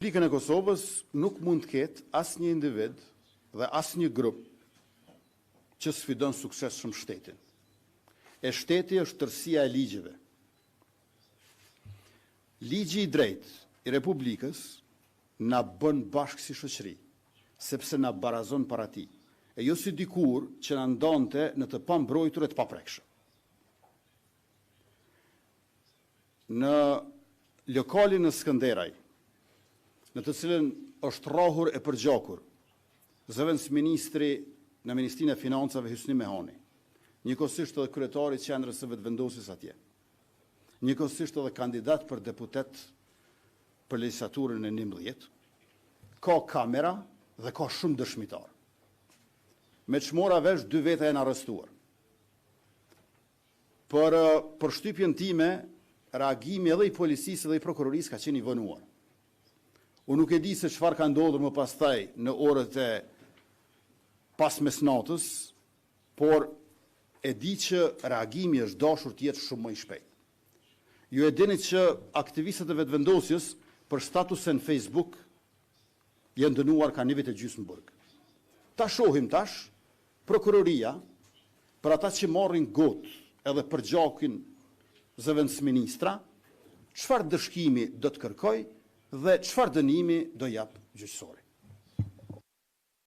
Republikën e Kosovës nuk mund të ketë asnjë individ dhe asnjë grup që sfidon suksesshëm shtetin. E shteti është tërësia e ligjeve. Ligji i drejtë i Republikës na bën bashkë si shoqëri, sepse na barazon para tij, e jo si dikur që na ndonte në të pambrojtur e të paprekshëm. Në lokalin në Skënderaj, në të cilën është rrohur e përgjakur zëvendës ministri në Ministrinë e Financave Hysni Mehani, njëkohësisht edhe kryetari i qendrës së vetëvendosjes atje, njëkohësisht edhe kandidat për deputet për legjislaturën e 11, ka kamera dhe ka shumë dëshmitar. Me çmora vesh 2 veta janë arrestuar. Për përshtypjen time, reagimi edhe i policisë edhe i prokurorisë ka qenë i vënuar. Unë nuk e di se çfarë ka ndodhur më pastaj në orët e pas mesnatës, por e di që reagimi është dashur të jetë shumë më i shpejt. Ju e dini që aktivistët e vetëvendosjes për statusen Facebook janë dënuar ka 1 vit e gjysmë burg. Ta shohim tash prokuroria për ata që marrin gotë edhe për gjakin zëvendës ministra, çfarë dëshkimi do të kërkoj dhe çfarë dënimi do jap gjyqësori.